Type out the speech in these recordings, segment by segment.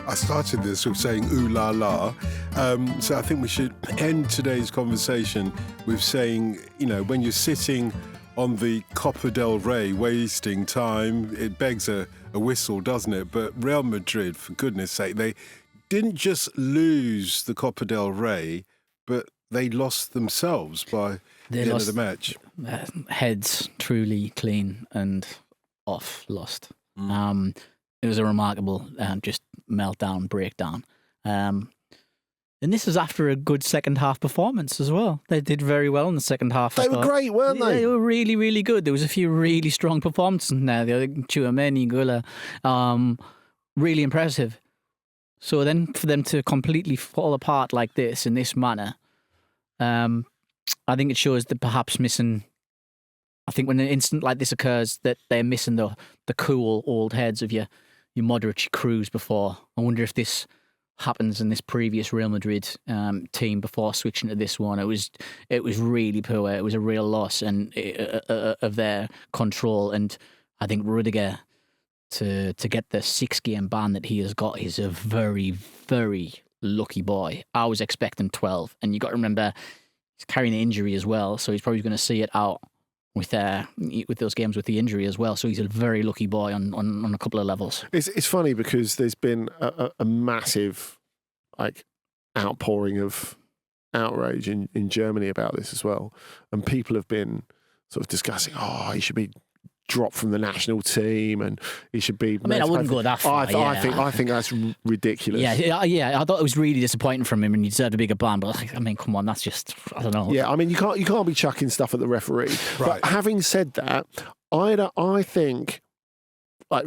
I started this with saying ooh la la. So I think we should end today's conversation with saying, when you're sitting on the Copa del Rey wasting time, it begs a whistle, doesn't it? But Real Madrid, for goodness sake, they didn't just lose the Copa del Rey, but they lost themselves by the end of the match. Heads truly clean and lost. It was a remarkable just meltdown, breakdown. And this was after a good second half performance as well. They did very well in the second half. They were great, weren't they? They were really, really good. There was a few really strong performances in there. The other Tchouaméni, Gula, really impressive. So then for them to completely fall apart like this in this manner, I think it shows that perhaps missing. I think when an incident like this occurs, that they're missing the cool old heads of your Modric, Kroos before. I wonder if this happens in this previous Real Madrid team before switching to this one. It was really poor. It was a real loss of their control. And I think Rüdiger to get the 6-game ban that he has got, he's a very, very lucky boy. I was expecting 12, and you got to remember he's carrying an injury as well, so he's probably going to see it out with those games with the injury as well. So he's a very lucky boy on a couple of levels. It's funny because there's been a massive outpouring of outrage in Germany about this as well, and people have been sort of discussing, he should be dropped from the national team, and he should be. I wouldn't go that far. I think that's ridiculous. Yeah. I thought it was really disappointing from him, and he deserved a bigger ban. But come on, that's just, I don't know. Yeah, you can't be chucking stuff at the referee. Right. But having said that, I think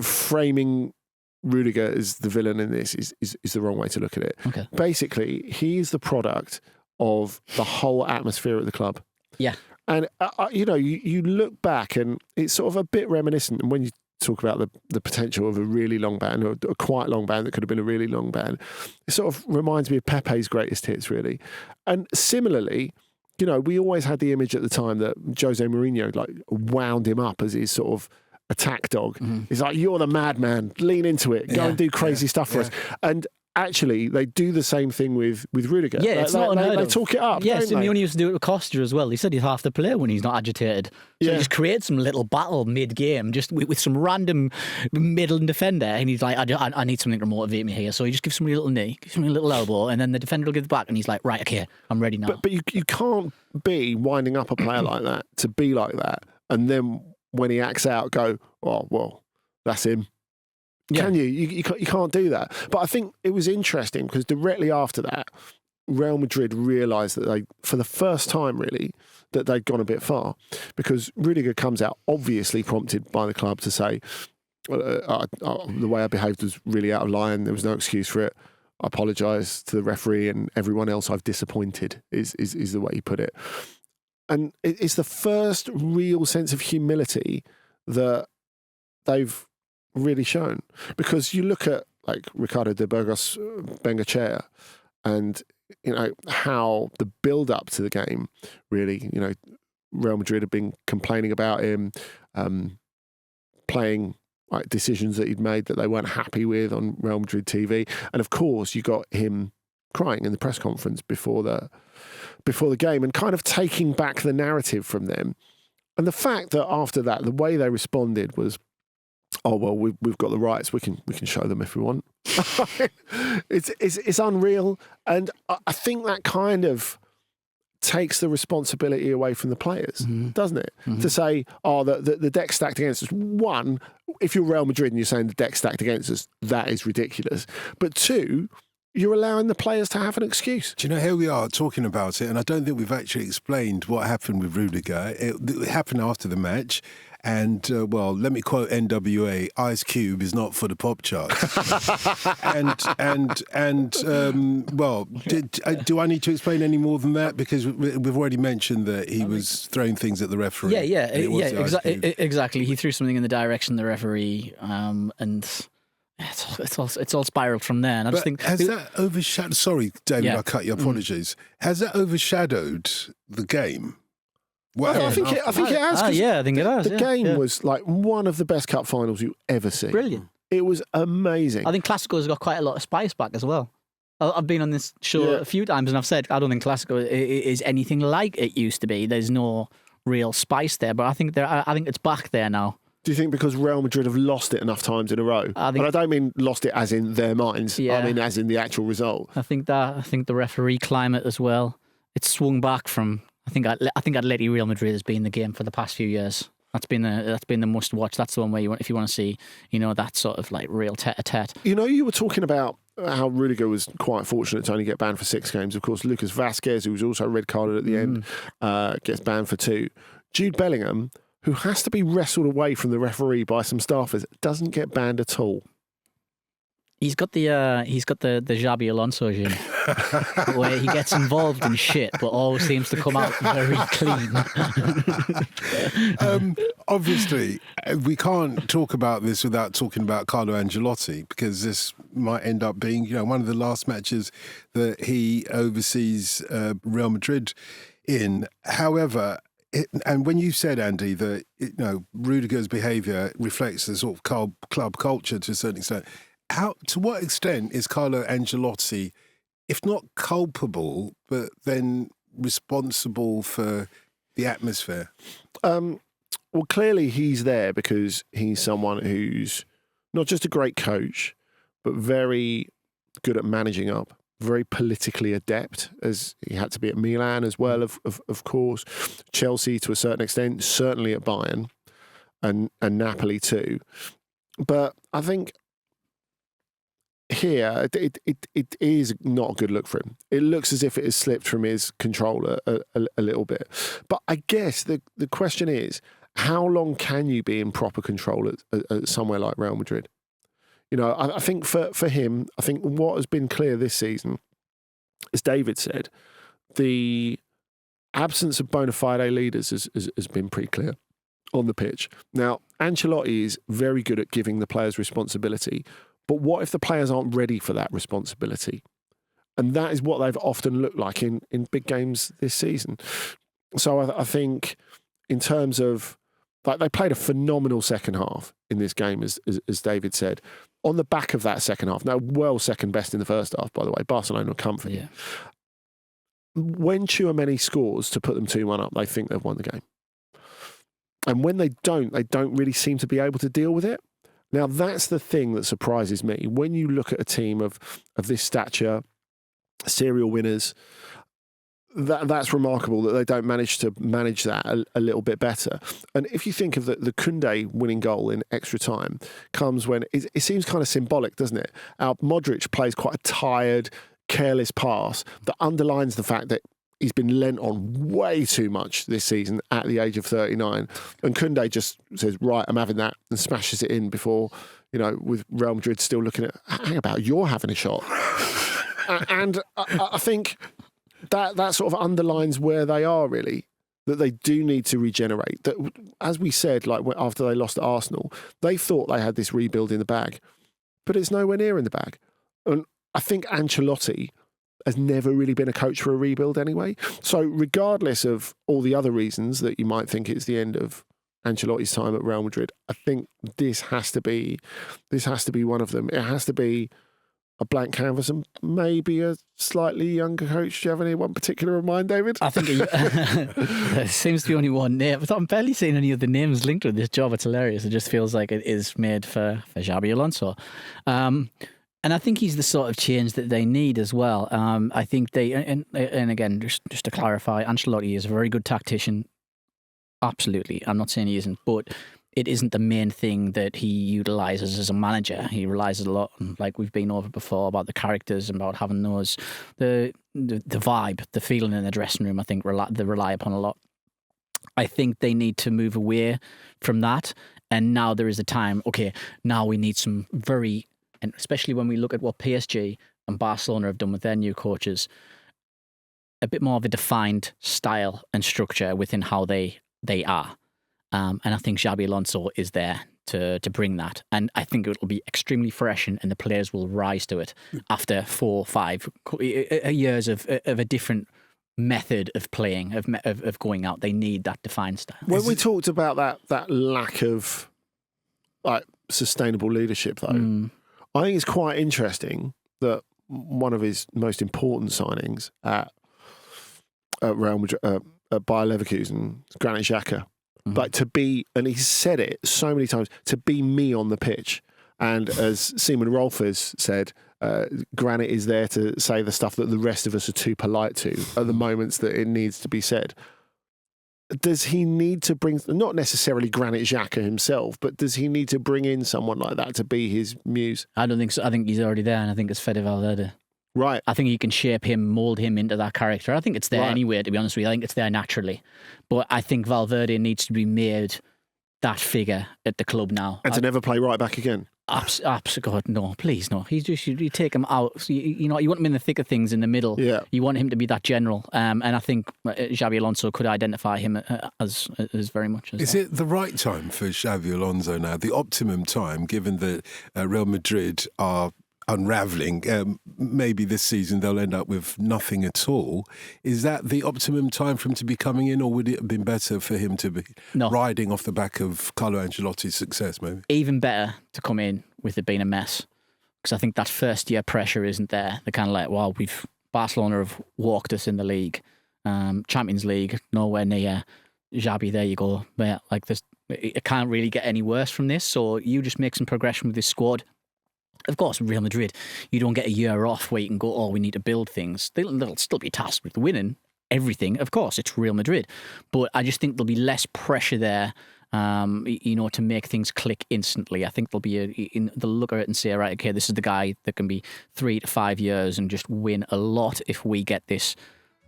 framing Rüdiger as the villain in this is the wrong way to look at it. Okay. Basically, he is the product of the whole atmosphere at the club. Yeah. And, you look back and it's sort of a bit reminiscent. And when you talk about the potential of a really long ban, or a quite long ban that could have been a really long ban, it sort of reminds me of Pepe's greatest hits, really. And similarly, we always had the image at the time that Jose Mourinho wound him up as his sort of attack dog. Mm-hmm. He's like, you're the madman, lean into it, go and do crazy stuff for us. And actually, they do the same thing with Rüdiger. Yeah, it's not unheard of. They talk it up. Yeah, Simeone used to do it with Costa as well. He said he's half the player when he's not agitated. So he just creates some little battle mid-game, just with some random middle defender, and he's like, I need something to motivate me here. So he just gives somebody a little knee, gives somebody a little elbow, and then the defender will give it back, and he's like, right, okay, I'm ready now. But you can't be winding up a player like that to be like that, and then when he acts out, go, oh, well, that's him. Yeah. Can you? You can't do that. But I think it was interesting because directly after that, Real Madrid realised that they, for the first time really, that they'd gone a bit far, because Rüdiger comes out, obviously prompted by the club, to say, the way I behaved was really out of line. There was no excuse for it. I apologise to the referee and everyone else I've disappointed, is the way he put it. And it's the first real sense of humility that they've really shown, because you look at Ricardo de Burgos Bengochea and how the build up to the game really, Real Madrid have been complaining about him playing decisions that he'd made that they weren't happy with on Real Madrid TV, and of course you got him crying in the press conference before the game and kind of taking back the narrative from them. And the fact that after that, the way they responded was, oh, well, we've got the rights. We can show them if we want. It's unreal. And I think that kind of takes the responsibility away from the players, doesn't it? Mm-hmm. To say, oh, the deck's stacked against us. One, if you're Real Madrid and you're saying the deck's stacked against us, that is ridiculous. But two, you're allowing the players to have an excuse. Do you know, here we are talking about it, and I don't think we've actually explained what happened with Rüdiger. It happened after the match. And, let me quote NWA, Ice Cube is not for the pop charts. Do I need to explain any more than that? Because we've already mentioned that he was throwing things at the referee. Exactly. He threw something in the direction of the referee, and it's all spiraled from there. And I just think, has that overshadowed? Sorry, David, I cut you. Apologies. Has that overshadowed the game? Well, I think it has. I think it has. The game was one of the best cup finals you ever see. Brilliant. It was amazing. I think Classico's got quite a lot of spice back as well. I've been on this show a few times and I've said I don't think Classico is anything like it used to be. There's no real spice there, but I think it's back there now. Do you think because Real Madrid have lost it enough times in a row? And I don't mean lost it as in their minds. Yeah. I mean as in the actual result. I think the referee climate as well. It's swung back from. I think Atleti Real Madrid has been the game for the past few years. That's been the must watch. That's the one where if you want to see that sort of like real tete-a-tete. You were talking about how Rüdiger was quite fortunate to only get banned for 6 games. Of course, Lucas Vazquez, who was also red carded at the end, gets banned for 2. Jude Bellingham, who has to be wrestled away from the referee by some staffers, doesn't get banned at all. He's got the Xabi Alonso gene, where he gets involved in shit, but always seems to come out very clean. Obviously, we can't talk about this without talking about Carlo Ancelotti, because this might end up being, one of the last matches that he oversees Real Madrid in. However, and when you said, Andy, that Rüdiger's behaviour reflects the sort of club culture to a certain extent. To what extent is Carlo Ancelotti, if not culpable, but then responsible for the atmosphere? Well, clearly he's there because he's someone who's not just a great coach, but very good at managing up, very politically adept, as he had to be at Milan as well, of course. Chelsea to a certain extent, certainly at Bayern, and Napoli too. But I think here, it is not a good look for him. It looks as if it has slipped from his control a little bit. But I guess the question is, how long can you be in proper control at somewhere like Real Madrid? I think for him, I think what has been clear this season, as David said, the absence of bona fide leaders has been pretty clear on the pitch. Now, Ancelotti is very good at giving the players responsibility. But what if the players aren't ready for that responsibility? And that is what they've often looked like in big games this season. So I think in terms of, like, they played a phenomenal second half in this game, as David said. On the back of that second half, now well second best in the first half, by the way, Barcelona will comfort you. When Tchouaméni scores to put them 2-1 up, they think they've won the game. And when they don't really seem to be able to deal with it. Now, that's the thing that surprises me. When you look at a team of this stature, serial winners, that's remarkable that they don't manage to manage that a little bit better. And if you think of the Koundé winning goal in extra time, comes when it seems kind of symbolic, doesn't it? Modric plays quite a tired, careless pass that underlines the fact that he's been lent on way too much this season at the age of 39. And Koundé just says, right, I'm having that, and smashes it in before, with Real Madrid still looking at, hang about, you're having a shot. And I think that sort of underlines where they are, really, that they do need to regenerate. That, as we said, like after they lost to Arsenal, they thought they had this rebuild in the bag, but it's nowhere near in the bag. And I think Ancelotti has never really been a coach for a rebuild anyway. So regardless of all the other reasons that you might think it's the end of Ancelotti's time at Real Madrid, I think this has to be one of them. It has to be a blank canvas and maybe a slightly younger coach. Do you have any one particular in mind, David? I think there seems to be only one name. But I'm barely seeing any of the names linked with this job. It's hilarious. It just feels like it is made for Xabi Alonso. And I think he's the sort of change that they need as well. I think and again, just to clarify, Ancelotti is a very good tactician. Absolutely. I'm not saying he isn't, but it isn't the main thing that he utilises as a manager. He relies a lot, like we've been over before, about the characters and about having those, the vibe, the feeling in the dressing room, I think they rely upon a lot. I think they need to move away from that. And now there is a time, okay, now we need some very... And especially when we look at what PSG and Barcelona have done with their new coaches, a bit more of a defined style and structure within how they are. And I think Xabi Alonso is there to bring that. And I think it will be extremely fresh and the players will rise to it after 4 or 5 years of a different method of playing, of going out. They need that defined style. When we talked about that lack of... sustainable leadership, though. I think it's quite interesting that one of his most important signings at Real Madrid, Bayer Leverkusen, Granit Xhaka, like to be, and he's said it so many times, to be me on the pitch. And as Simon Rolfes said, Granit is there to say the stuff that the rest of us are too polite to at the moments that it needs to be said. Does he need to bring, not necessarily Granit Xhaka himself, but does he need to bring in someone like that to be his muse? I don't think so. I think he's already there, and I think it's Fede Valverde. Right. I think you can shape him, mould him into that character. I think it's there anyway, to be honest with you. I think it's there naturally. But I think Valverde needs to be made that figure at the club now. And to never play right back again? God, no, please, no. He's just, you take him out. So you want him in the thick of things in the middle. Yeah. You want him to be that general. And I think Xabi Alonso could identify him as very much as Is it the right time for Xabi Alonso now? The optimum time, given that Real Madrid are unravelling, maybe this season they'll end up with nothing at all. Is that the optimum time for him to be coming in, or would it have been better for him to be riding off the back of Carlo Ancelotti's success, maybe? Even better to come in with it being a mess, because I think that first year pressure isn't there. They're kind of like, well, Barcelona have walked us in the league, Champions League, nowhere near. Xabi, there you go. But like this, it can't really get any worse from this. So you just make some progression with this squad. Of course, Real Madrid, you don't get a year off where you can go, oh, we need to build things. They'll still be tasked with winning everything. Of course, it's Real Madrid. But I just think there'll be less pressure there, to make things click instantly. I think they'll look at it and say, right, okay, this is the guy that can be 3 to 5 years and just win a lot if we get this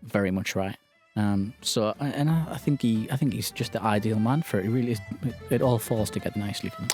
very much right. I think he's just the ideal man for it. It really is. It all falls together nicely for him.